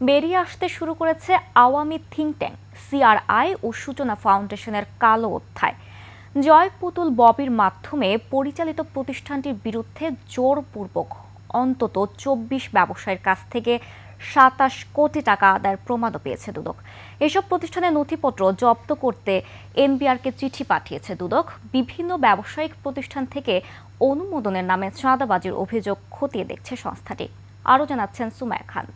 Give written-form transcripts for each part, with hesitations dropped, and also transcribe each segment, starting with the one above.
বেরিয়ে আসতে শুরু করেছে আওয়ামী থিঙ্ক ট্যাঙ্ক সিআরআই ও সূচনা ফাউন্ডেশনের কালো অধ্যায়। জয় পুতুল ববির মাধ্যমে পরিচালিত প্রতিষ্ঠানটির বিরুদ্ধে জোরপূর্বক অন্তত ২৪ ব্যবসায়ীর কাছ থেকে ২৭ কোটি টাকা আদায়ের প্রমাণও পেয়েছে দুদক। এসব প্রতিষ্ঠানের নথিপত্র জব্দ করতে এনবিআরকে চিঠি পাঠিয়েছে দুদক। বিভিন্ন ব্যবসায়িক প্রতিষ্ঠান থেকে অনুমোদনের নামে চাঁদাবাজির অভিযোগ খতিয়ে দেখছে সংস্থাটি। আরও জানাচ্ছেন Sumaiya Khan.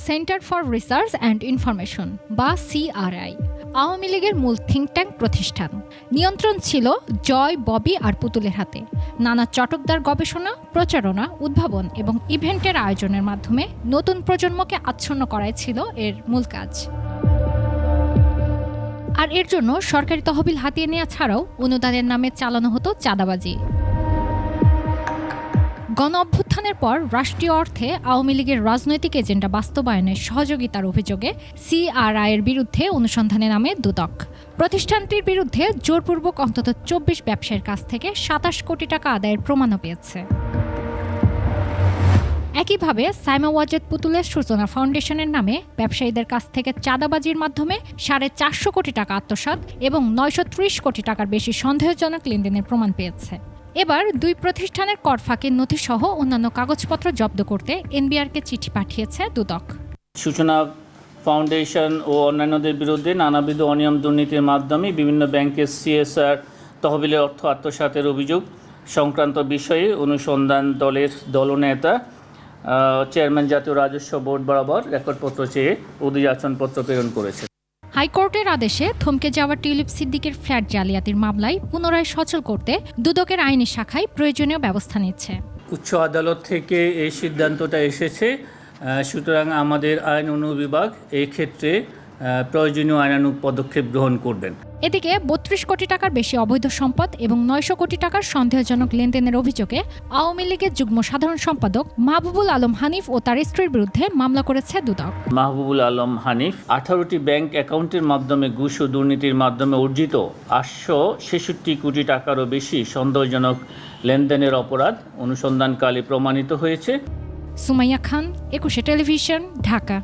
Centre for research and information বা সিআরআই আওয়ামী লীগের মূল থিঙ্ক ট্যাঙ্ক প্রতিষ্ঠান। নিয়ন্ত্রণ ছিল জয়, ববি আর পুতুলের হাতে। নানা চটকদার গবেষণা, প্রচারণা, উদ্ভাবন এবং ইভেন্টের আয়োজনের মাধ্যমে নতুন প্রজন্মকে আচ্ছন্ন করাই ছিল এর মূল কাজ। আর এর জন্য সরকারি তহবিল হাতিয়ে নেওয়া ছাড়াও অনুদানের নামে চালানো হতো চাঁদাবাজি। গণ অভ্যুত্থানের পর রাষ্ট্রীয় অর্থে আওয়ামী লীগের রাজনৈতিক এজেন্ডা বাস্তবায়নে সহযোগিতার অভিযোগে সিআরআইয়ের বিরুদ্ধে অনুসন্ধানে নামে দুদক। প্রতিষ্ঠানটির বিরুদ্ধে জোরপূর্বক অন্তত ২৪ ব্যবসায়ীর কাছ থেকে ২৭ কোটি টাকা আদায়ের প্রমাণও পেয়েছে। একইভাবে সাইমা ওয়াজেদ পুতুলের সূচনা ফাউন্ডেশনের নামে ব্যবসায়ীদের কাছ থেকে চাঁদাবাজির মাধ্যমে ৪৫০ কোটি টাকা আত্মসাৎ এবং ৯৩০ কোটি টাকার বেশি সন্দেহজনক লেনদেনের প্রমাণ পেয়েছে। এবার দুই প্রতিষ্ঠানের কর ফাঁকির নথিসহ অন্যান্য কাগজপত্র জব্দ করতে এনবিআরকে চিঠি পাঠিয়েছে দুদক। সূচনা ফাউন্ডেশন ও অন্যান্যদের বিরুদ্ধে নানাবিধ অনিয়ম দুর্নীতির মাধ্যমে বিভিন্ন ব্যাংকের সিএসআর তহবিলের অর্থ আত্মসাতের অভিযোগ সংক্রান্ত বিষয়ে অনুসন্ধান দলের দলনেতা চেয়ারম্যান জাতীয় রাজস্ব বোর্ড বরাবর রেকর্ডপত্র চেয়ে অভিযাচনপত্র প্রেরণ করেছে। হাইকোর্টের আদেশে থমকে যাওয়া টিউলিপ সিদ্দিকের ফ্ল্যাট জালিয়াতির মামলায় পুনরায় সচল করতে দুদকের আইনি শাখায় প্রয়োজনীয় ব্যবস্থা নিচ্ছে। উচ্চ আদালত থেকে এই সিদ্ধান্তটা এসেছে, সুতরাং আমাদের আইন অনুবিভাগ এই ক্ষেত্রে প্রয়োজনীয় আইনানুগ পদক্ষেপ গ্রহণ করবেন। এদিকে ৩২ কোটি টাকার বেশি অবৈধ সম্পদ এবং ৯০০ কোটি টাকার সন্দেহজনক লেনদেনের অভিযোগে আওয়ামী লীগের যুগ্ম সাধারণ সম্পাদক মাহবুবুল আলম হানিফ ও তার স্ত্রীর বিরুদ্ধে মামলা করেছে দুদক। মাহবুবুল আলম হানিফ ১৮টি ব্যাংক অ্যাকাউন্টের মাধ্যমে ঘুষ ও দুর্নীতির মাধ্যমে অর্জিত ৮৬৬ কোটি টাকারও বেশি সন্দেহজনক লেনদেনের অপরাধ অনুসন্ধানকালে প্রমাণিত হয়েছে। সুমাইয়া খান, একুশে টেলিভিশন, ঢাকা।